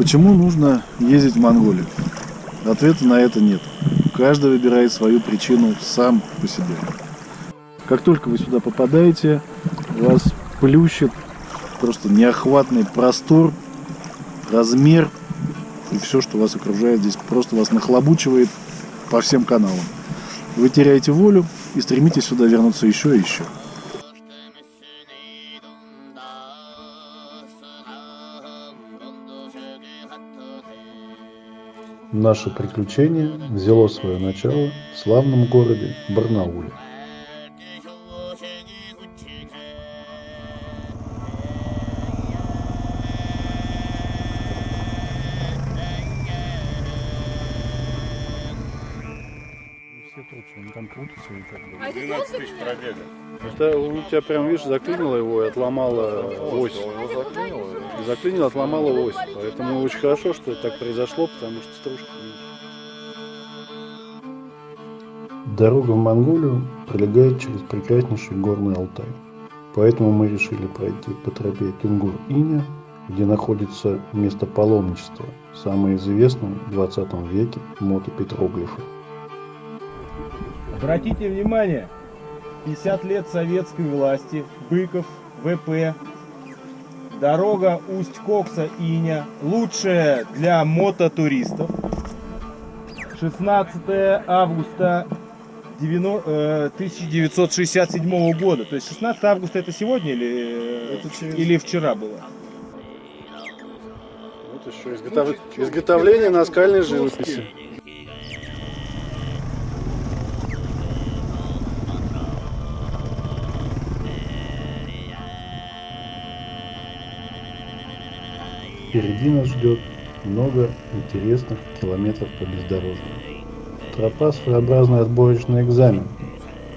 Почему нужно ездить в Монголию? Ответа на это нет. Каждый выбирает свою причину сам по себе. Как только вы сюда попадаете, вас плющит просто неохватный простор, размер и все, что вас окружает здесь, просто вас нахлобучивает по всем каналам. Вы теряете волю и стремитесь сюда вернуться еще и еще. Наше приключение взяло свое начало в славном городе Барнауле. Там крутится и как бы. 12 тысяч пробега. Это у тебя прям, видишь, заклинило его и отломало ось. Заклинило, отломало ось. Поэтому очень хорошо, что это так произошло, потому что стружка. Дорога в Монголию пролегает через прекраснейший горный Алтай. Поэтому мы решили пройти по тропе Тюнгур-Иня, где находится место паломничества, самое известное в 20 веке мотопетроглифы. Обратите внимание, 50 лет советской власти, Быков, ВП, дорога Усть-Кокса-Иня, лучшая для мототуристов. 16 августа 1967 года. То есть 16 августа это сегодня или вчера было? Вот еще изготовление наскальной живописи. Впереди нас ждет много интересных километров по бездорожью. Тропа своеобразный отборочный экзамен,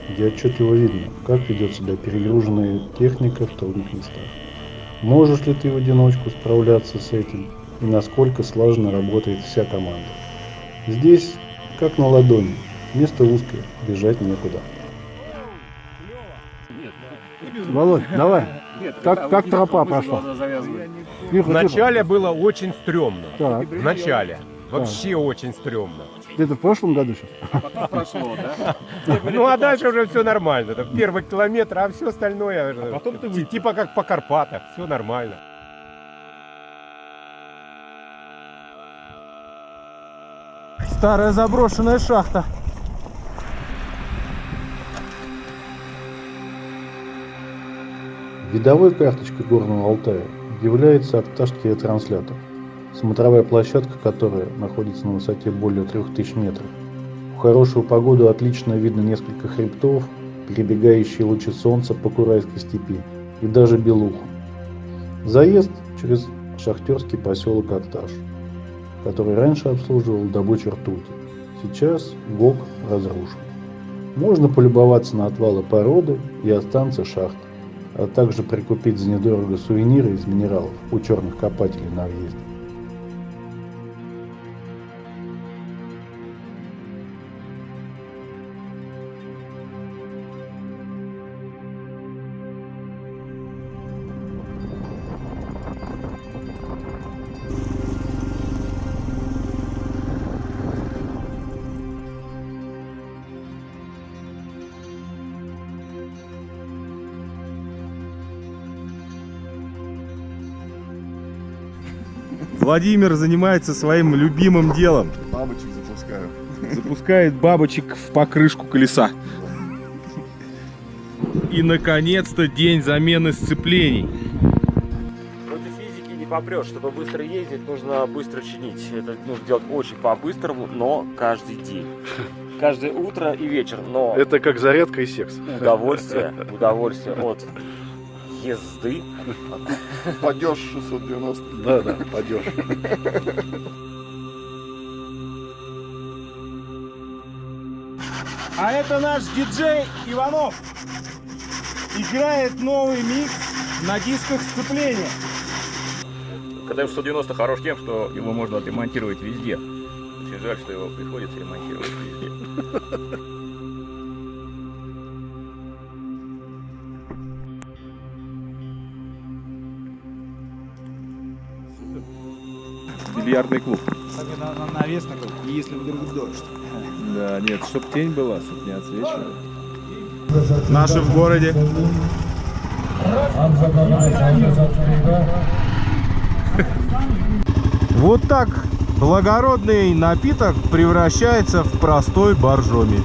где отчетливо видно, как ведет себя перегруженная техника в трудных местах. Можешь ли ты в одиночку справляться с этим и насколько слаженно работает вся команда. Здесь как на ладони, место узкое, бежать некуда. Володь, давай. Как тропа прошла? Вначале было очень стрёмно. Так. В начале. Вообще очень стрёмно. Где-то в прошлом году сейчас? Прошло, да? Ну а дальше уже все нормально. Это первый километр, а все остальное потом ты типа как по Карпатах, все нормально. Старая заброшенная шахта. Видовой карточкой Горного Алтая является Акташский ретранслятор, смотровая площадка которой находится на высоте более 3000 метров. В хорошую погоду отлично видно несколько хребтов, перебегающие лучи солнца по Курайской степи и даже Белуху. Заезд через шахтерский поселок Акташ, который раньше обслуживал добычу ртути. Сейчас ГОК разрушен. Можно полюбоваться на отвалы породы и останцы шахт, а также прикупить за недорого сувениры из минералов у черных копателей на въезде. Владимир занимается своим любимым делом. бабочек запускаю. Запускает бабочек в покрышку колеса. И наконец-то день замены сцеплений. Против физики не попрешь. Чтобы быстро ездить, нужно быстро чинить. Это нужно делать очень по-быстрому, но каждый день. Каждое утро и вечер, но Это как зарядка и секс. удовольствие от езды. Падеж 690. Да, падеж. А это наш диджей Иванов. Играет новый микс на дисках сцепления. КТМ 190 хорош тем, что его можно отремонтировать везде. Очень жаль, что его приходится ремонтировать везде. Бильярдный клуб. Навес такой, если вдруг дождь. Да, нет, чтоб тень была, чтоб не отсвечивала. Наши в городе. Вот так благородный напиток превращается в простой боржоми.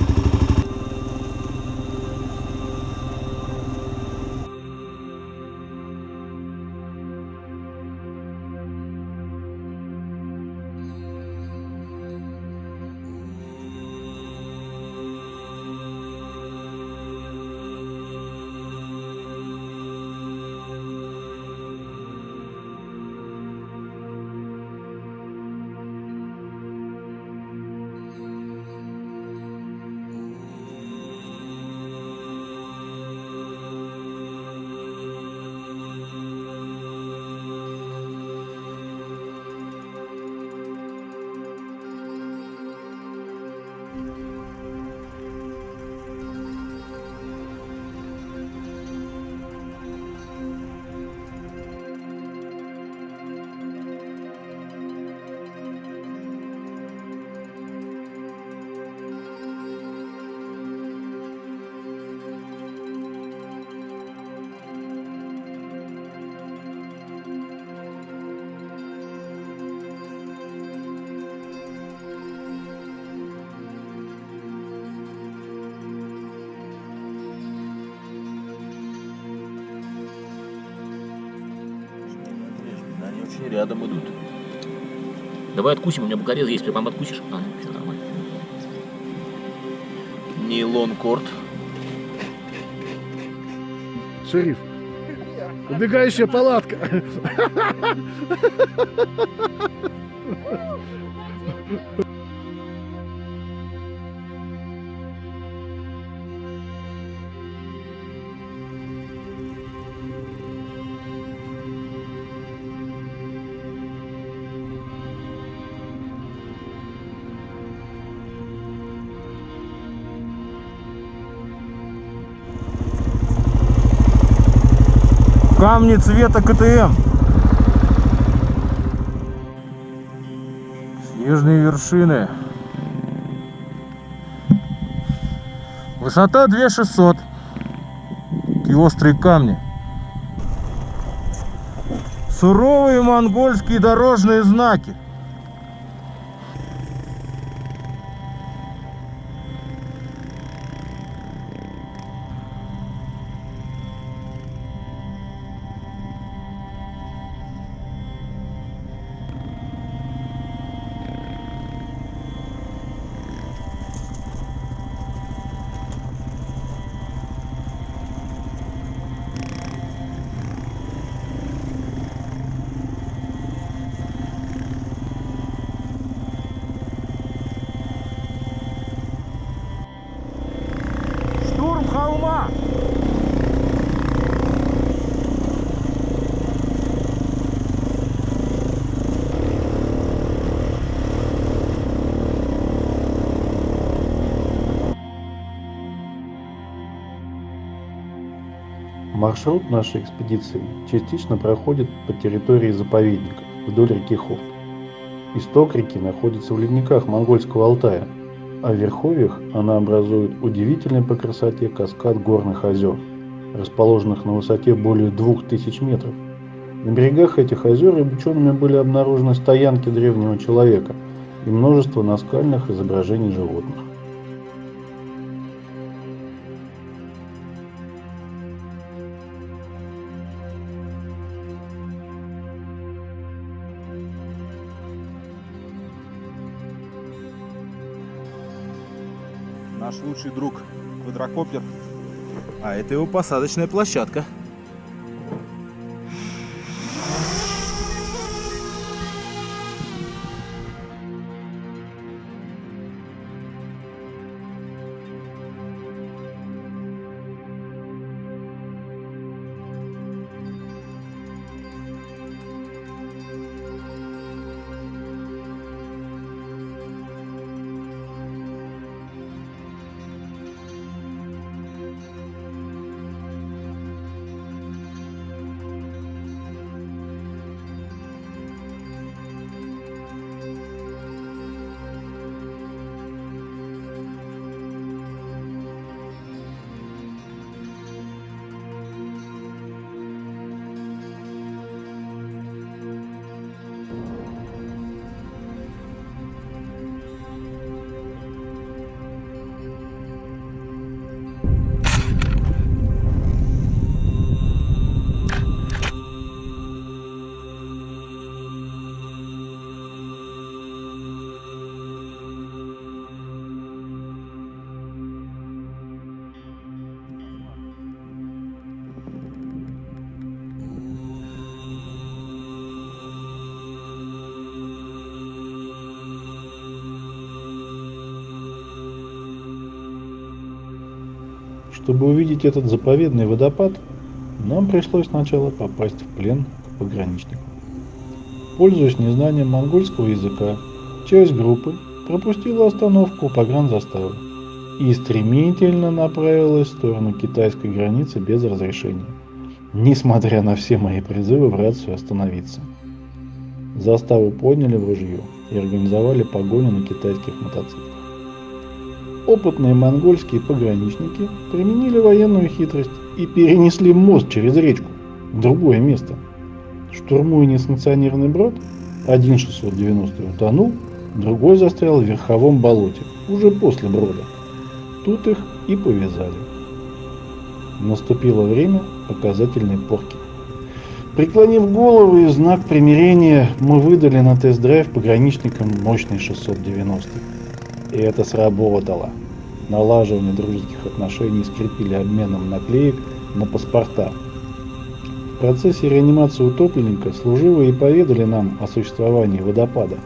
Они очень рядом идут. Давай откусим, у меня букарез есть, прям откусишь. А, все нормально. Нейлон-корд. Шериф, убегающая палатка. Камни цвета КТМ. Снежные вершины. Высота 2600. И острые камни. Суровые монгольские дорожные знаки. Штурм холма! Маршрут нашей экспедиции частично проходит по территории заповедника вдоль реки Ховд. Исток реки находится в ледниках Монгольского Алтая, а в верховьях она образует удивительный по красоте каскад горных озер, расположенных на высоте более 2000 метров. На берегах этих озер учеными были обнаружены стоянки древнего человека и множество наскальных изображений животных. Наш лучший друг квадрокоптер. А это его посадочная площадка. Чтобы увидеть этот заповедный водопад, нам пришлось сначала попасть в плен к пограничнику. Пользуясь незнанием монгольского языка, часть группы пропустила остановку у погранзаставы и стремительно направилась в сторону китайской границы без разрешения, несмотря на все мои призывы в рацию остановиться. Заставу подняли в ружье и организовали погоню на китайских мотоциклах. Опытные монгольские пограничники применили военную хитрость и перенесли мост через речку в другое место. Штурмуя несанкционированный брод, один 690 утонул, другой застрял в верховом болоте, уже после брода. Тут их и повязали. Наступило время показательной порки. Преклонив голову и в знак примирения, мы выдали на тест-драйв пограничникам мощный 690. И это сработало. Налаживание дружеских отношений скрепили обменом наклеек на паспорта. В процессе реанимации утопленника служивые поведали нам о существовании водопада.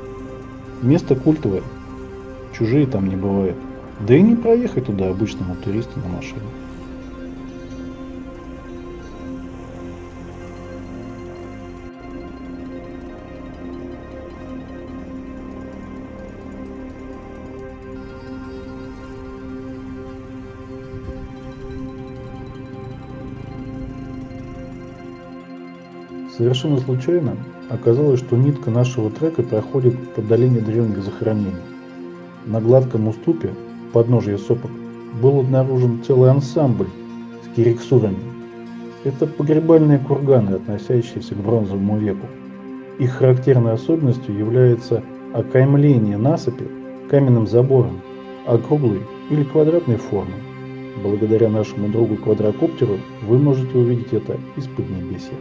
Место культовое, чужие там не бывают, да и не проехать туда обычному туристу на машине. Совершенно случайно оказалось, что нитка нашего трека проходит по долине древних захоронений. На гладком уступе, подножия сопок, был обнаружен целый ансамбль с кириксурами. Это погребальные курганы, относящиеся к бронзовому веку. Их характерной особенностью является окаймление насыпи каменным забором округлой или квадратной формы. Благодаря нашему другу-квадрокоптеру вы можете увидеть это из Поднебесья.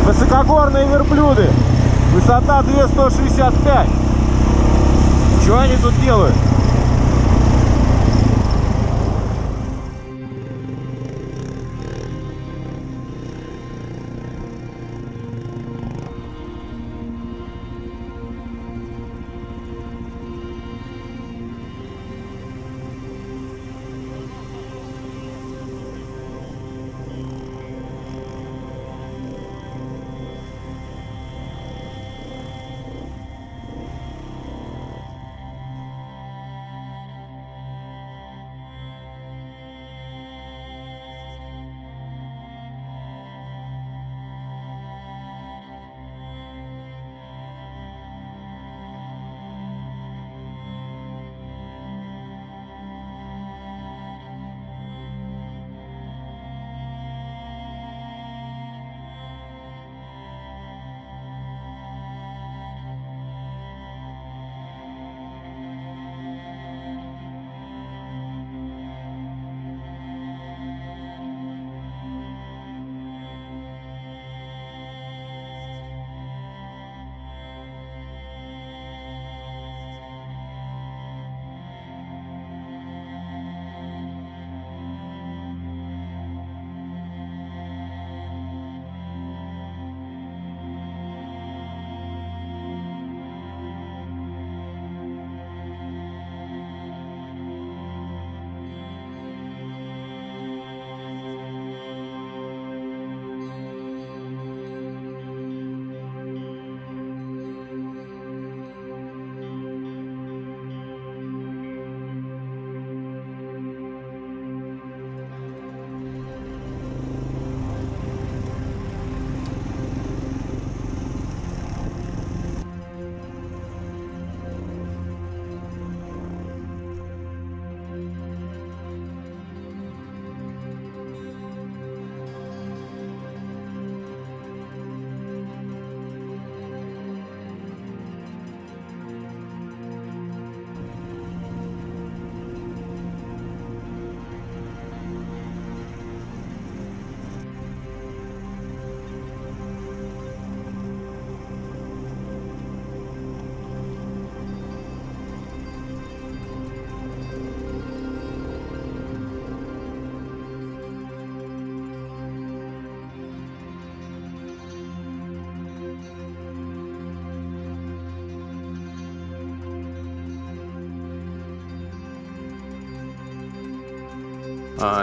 Высокогорные верблюды. Высота 2165. Что они тут делают?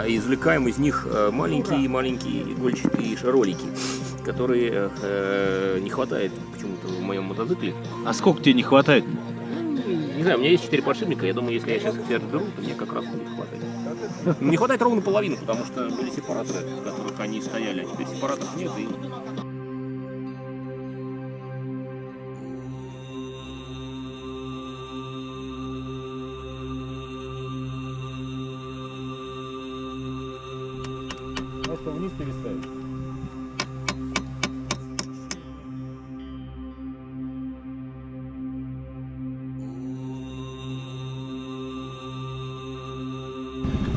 и извлекаем из них маленькие игольчатые шаролики, которые не хватает почему-то в моем мотоцикле. А сколько тебе не хватает? Не знаю, у меня есть 4 подшипника, я думаю, если я сейчас их беру, то мне как раз будет хватать. Не хватает ровно половину, потому что были сепараторы, в которых они стояли, а теперь сепараторов нет. И... Просто вниз переставить.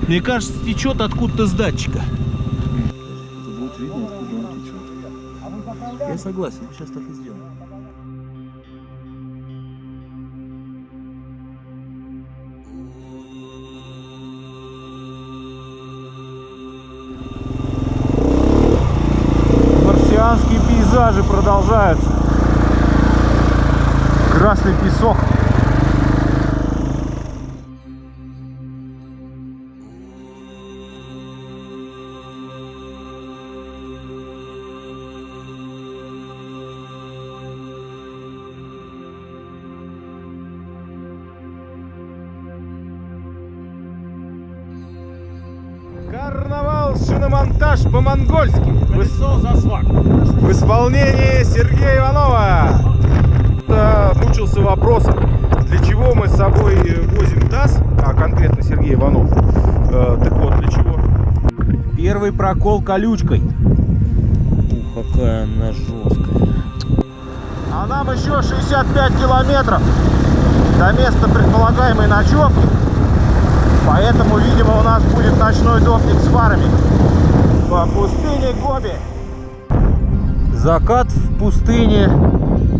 Мне кажется, течет откуда-то с датчика. Это будет видно, откуда он течет. Я согласен, сейчас так и сделаем. Марсианские пейзажи продолжаются. Красный песок. Карнавал шиномонтаж по-монгольски. В исполнении Сергея Иванова. Мучился вопросом, для чего мы с собой возим таз, а конкретно Сергей Иванов. Так вот, для чего? Первый прокол колючкой. Ух, какая она жесткая. А нам еще 65 километров до места предполагаемой ночевки. Поэтому, видимо, у нас будет ночной допник с фарами по пустыне Гоби. Закат в пустыне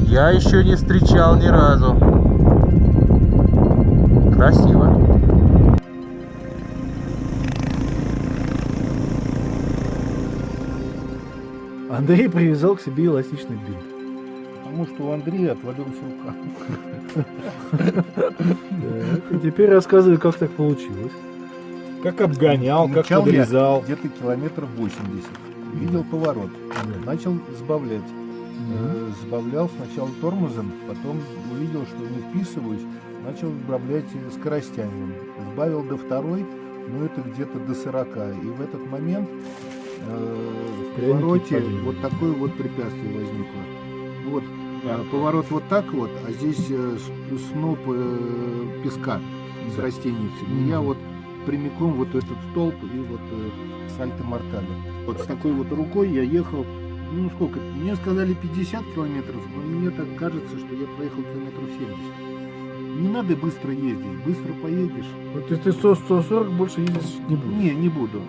я еще не встречал ни разу. Красиво. Андрей привязал к себе эластичный бинт. Потому что у Андрея отвалился рука. И теперь рассказывай, как так получилось. Как обгонял, как Мчал я подрезал. где-то километров 80. Видел поворот. Начал сбавлять. Сбавлял сначала тормозом, потом увидел, что не вписываюсь, начал сбавлять скоростями. Сбавил до второй, ну это где-то до 40. И в этот момент в повороте вот такое вот препятствие возникло. Вот поворот вот так вот, а здесь сноп песка с растениями. И я вот прямиком вот этот столб и вот сальто-мортале. Вот с такой вот рукой я ехал, ну сколько, мне сказали 50 километров, но мне так кажется, что я проехал километров 70. Не надо быстро ездить, быстро поедешь. Вот если ты 140 больше ездить не будешь? Не буду.